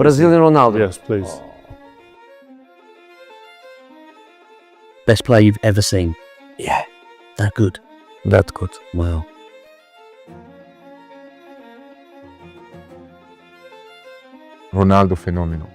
Brazilian Ronaldo. Yes, please. Best player you've ever seen? Yeah, That good? that's good. Wow. Ronaldo phenomenal.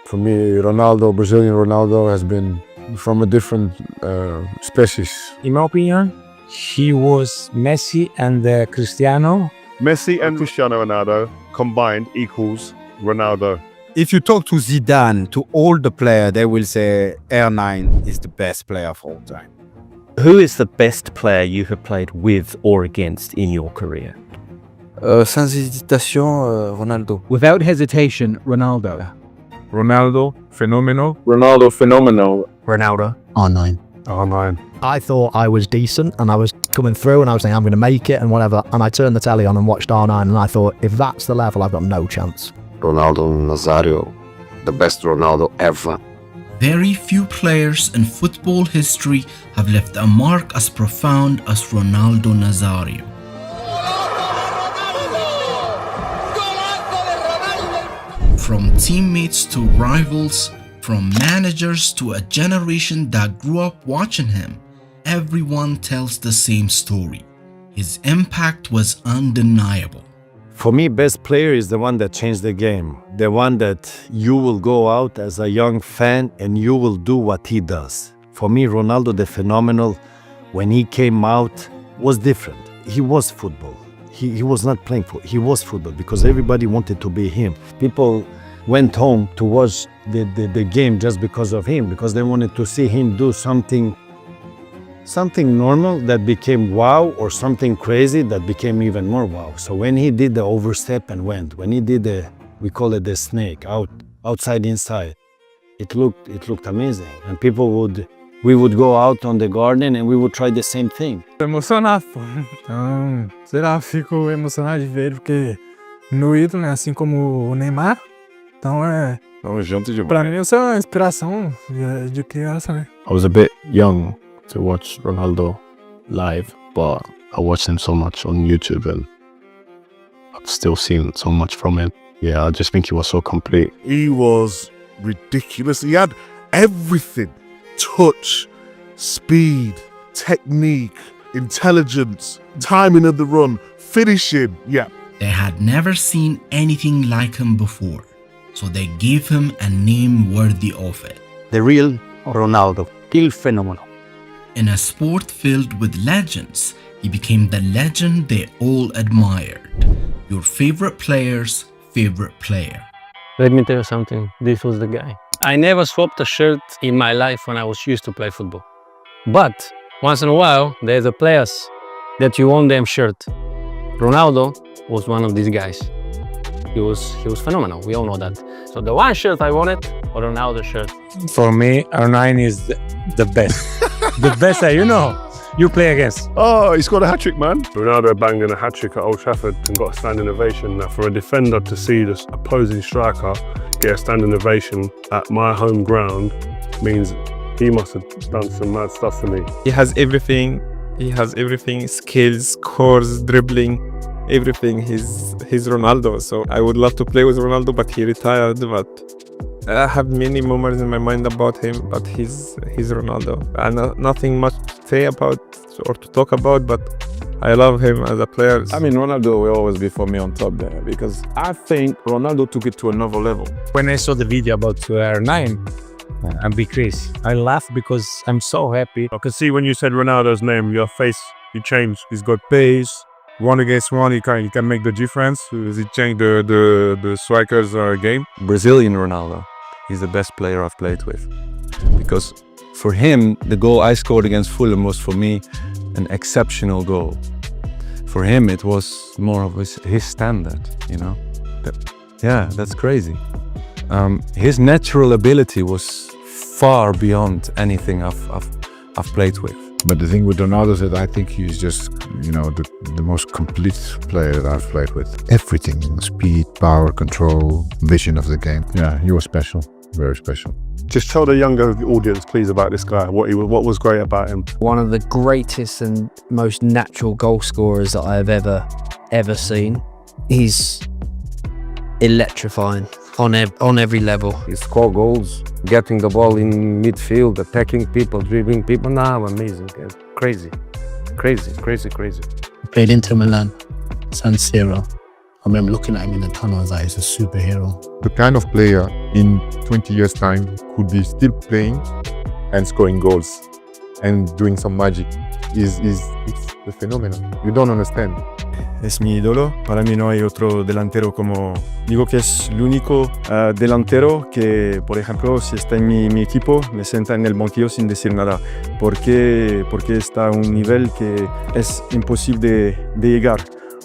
For me, Ronaldo, Brazilian Ronaldo, has been from a different species. In my opinion, he was Messi and Cristiano. Messi and Cristiano Ronaldo combined equals Ronaldo. If you talk to Zidane, to all the players, they will say R9 is the best player of all time. Who is the best player you have played with or against in your career? Sans hésitation, Ronaldo. Without hesitation, Ronaldo. Ronaldo phenomenal. Ronaldo phenomenal. Ronaldo. R9. R9. I thought I was decent and I was coming through and I was thinking I'm going to make it and whatever. And I turned the telly on and watched R9 and I thought, if that's the level, I've got no chance. Ronaldo Nazario, the best Ronaldo ever. Very few players in football history have left a mark as profound as Ronaldo Nazario. From teammates to rivals, from managers to a generation that grew up watching him, everyone tells the same story. His impact was undeniable. For me, best player is the one that changed the game. The one that you will go out as a young fan and you will do what he does. For me, Ronaldo the phenomenal, when he came out, was different. He was football. He was not playing football. He was football because everybody wanted to be him. People went home to watch the game just because of him, because they wanted to see him do something normal that became wow, or something crazy that became even more wow. So when he did the overstep and went, when he did we call it the snake, outside inside, it looked amazing. And we would go out on the garden and we would try the same thing. Emocionado, pô. Então, sei lá, fico emocionado de ver ele, porque no ídolo, né, assim como o Neymar, então Tamo junto demais. pra mim isso é uma inspiração de criança, né? I was a bit young to watch Ronaldo live, but I watched him so much on YouTube and I've still seen so much from him. Yeah, I just think he was so complete. He was ridiculous. He had everything. Touch, speed, technique, intelligence, timing of the run, finishing. Yeah. They had never seen anything like him before, so they gave him a name worthy of it. The real Ronaldo. Il fenomeno. In a sport filled with legends, he became the legend they all admired. Your favorite player's favorite player. Let me tell you something. This was the guy. I never swapped a shirt in my life when I was used to play football. But once in a while, there's a players that you own them shirt. Ronaldo was one of these guys. He was phenomenal. We all know that. So the one shirt I wanted, or Ronaldo shirt. For me, R9 is the best. The best that you play against. Oh, he scored a hat-trick, man. Ronaldo banging a hat-trick at Old Trafford and got a standing ovation. Now, for a defender to see this opposing striker get a standing ovation at my home ground means he must have done some mad stuff for me. He has everything. Skills, scores, dribbling, everything. He's Ronaldo. So I would love to play with Ronaldo, but he retired. But I have many memories in my mind about him, but he's Ronaldo. And nothing much to say about or to talk about, but I love him as a player. I mean, Ronaldo will always be for me on top there because I think Ronaldo took it to another level. When I saw the video about R9, I'm big crazy. I laugh because I'm so happy. I could see when you said Ronaldo's name, your face, you changed. He's got pace. 1 against 1, he can make the difference. He changed the striker's game. Brazilian Ronaldo. He's the best player I've played with. Because for him, the goal I scored against Fulham was for me an exceptional goal. For him, it was more of his standard, Yeah, that's crazy. His natural ability was far beyond anything I've played with. But the thing with Ronaldo is that I think he's just, the most complete player that I've played with. Everything, speed, power, control, vision of the game. Yeah, he was special, very special. Just tell the younger audience, please, about this guy, what was great about him. One of the greatest and most natural goal scorers that I have ever seen. He's electrifying on every level. He score goals, getting the ball in midfield, attacking people, dribbling people. Now amazing, crazy. Played Inter Milan, San Siro. I remember looking at him in the tunnel, I was like, he's a superhero. The kind of player in 20 years' time could be still playing and scoring goals and doing some magic. It's the phenomenon. You don't understand. Es mi ídolo. Para mí no hay otro delantero como... Digo que es el único delantero que, por ejemplo, si está en mi equipo, me sienta en el banquillo sin decir nada. Porque está a un nivel que es imposible de llegar.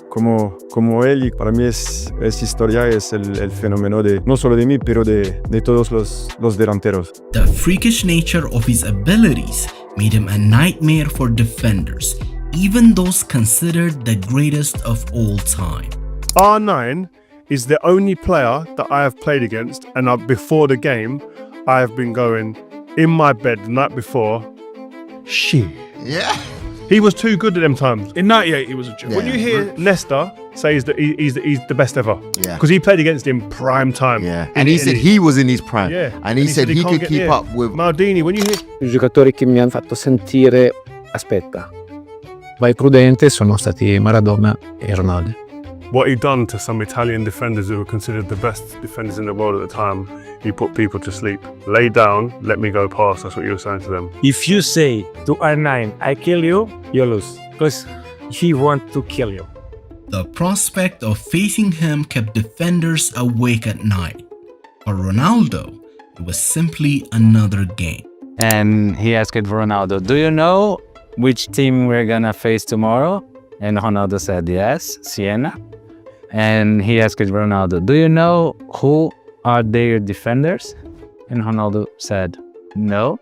Como él, y para mí es historia, es el fenómeno de, no solo de mí, pero de todos los delanteros. The freakish nature of his abilities made him a nightmare for defenders, even those considered the greatest of all time. R9 is the only player that I have played against, and before the game, I have been going in my bed the night before. Shit. Yeah. He was too good at them times. In 98, he was a joke. When you hear Nesta say that he's the best ever, Yeah. because he played against him prime time. Yeah. And he said he was in his prime. Yeah. And he said he can't could get keep near. up with... Maldini, when you hear... I giocatori che mi hanno fatto sentire, aspetta, vai prudente, sono stati Maradona e Ronaldo. What he done to some Italian defenders who were considered the best defenders in the world at the time, he put people to sleep. Lay down, let me go past, that's what you were saying to them. If you say to R9, I kill you, you lose. Because he wants to kill you. The prospect of facing him kept defenders awake at night. For Ronaldo, it was simply another game. And he asked Ronaldo, do you know which team we're gonna face tomorrow? And Ronaldo said, yes, Siena. And he asked Ronaldo, do you know who are their defenders? And Ronaldo said, no,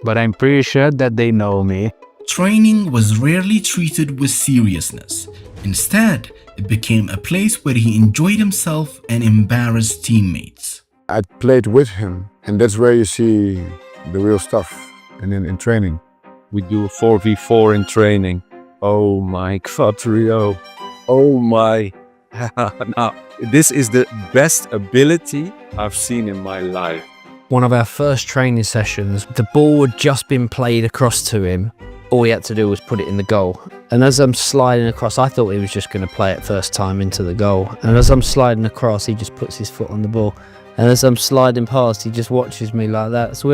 but I'm pretty sure that they know me. Training was rarely treated with seriousness. Instead, it became a place where he enjoyed himself and embarrassed teammates. I played with him, and that's where you see the real stuff. And then in training, We do 4v4 in training. Oh my God, Rio. Oh my. Now, this is the best ability I've seen in my life. One of our first training sessions, the ball had just been played across to him. All he had to do was put it in the goal. And as I'm sliding across, I thought he was just going to play it first time into the goal. And as I'm sliding across, he just puts his foot on the ball. And as I'm sliding past, he just watches me like that. So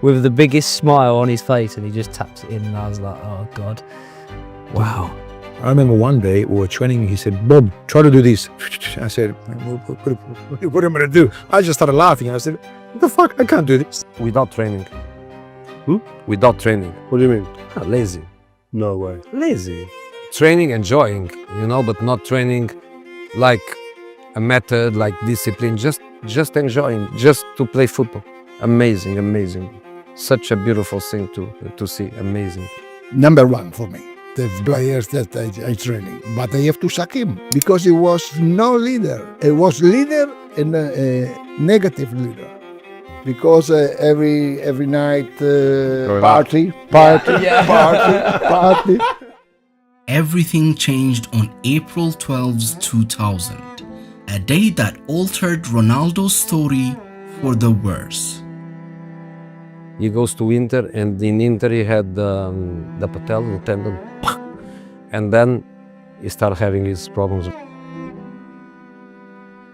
with the biggest smile on his face, and he just taps it in, and I was like, oh God, wow. I remember one day we were training, he said, Bob, try to do this. I said, what am I going to do? I just started laughing. I said, what the fuck? I can't do this. Without training. Without training. What do you mean? Lazy. No way. Lazy. Training, enjoying, but not training like a method, like discipline, just enjoying, just to play football. Amazing, amazing. Such a beautiful thing to see, amazing. Number one for me, the players that I training, but I have to sack him because he was no leader. He was leader and a negative leader. Because every night party. Everything changed on April 12, 2000, a day that altered Ronaldo's story for the worse. He goes to Inter, and in Inter he had the patella, the tendon, and then he started having his problems.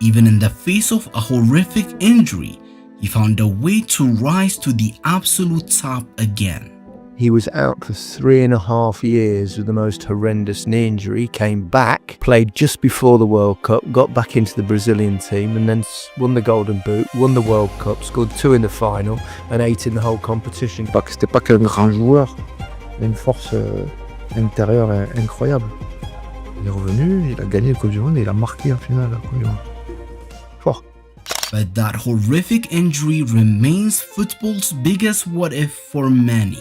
Even in the face of a horrific injury, he found a way to rise to the absolute top again. He was out for 3.5 years with the most horrendous knee injury, came back, played just before the World Cup, got back into the Brazilian team and then won the Golden Boot, won the World Cup, scored 2 in the final and 8 in the whole competition. C'était pas qu'un grand joueur, mais une force intérieure incroyable. Il est revenu, il a gagné le Coupe du Monde et il a marqué en finale la Coupe du Monde. Fort. But that horrific injury remains football's biggest what-if for many.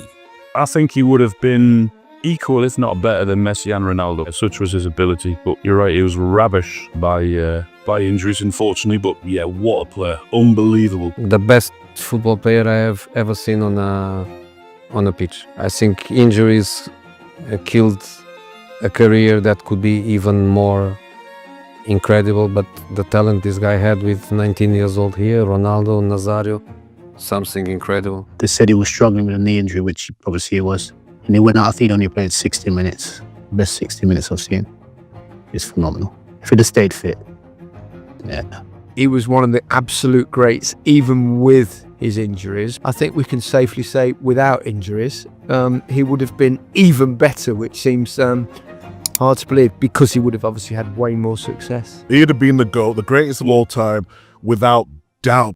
I think he would have been equal, if not better, than Messi and Ronaldo. Such was his ability. But you're right, he was ravished by injuries, unfortunately. But yeah, what a player. Unbelievable. The best football player I have ever seen on a pitch. I think injuries killed a career that could be even more incredible, but the talent this guy had with 19 years old here, Ronaldo, Nazario, something incredible. They said he was struggling with a knee injury, which obviously he was. And he went out, I think he only played 60 minutes. Best 60 minutes I've seen. It's phenomenal. If he'd have stayed fit, yeah. He was one of the absolute greats, even with his injuries. I think we can safely say without injuries, he would have been even better, which seems hard to believe because he would have obviously had way more success. He'd have been the GOAT, the greatest of all time, without doubt.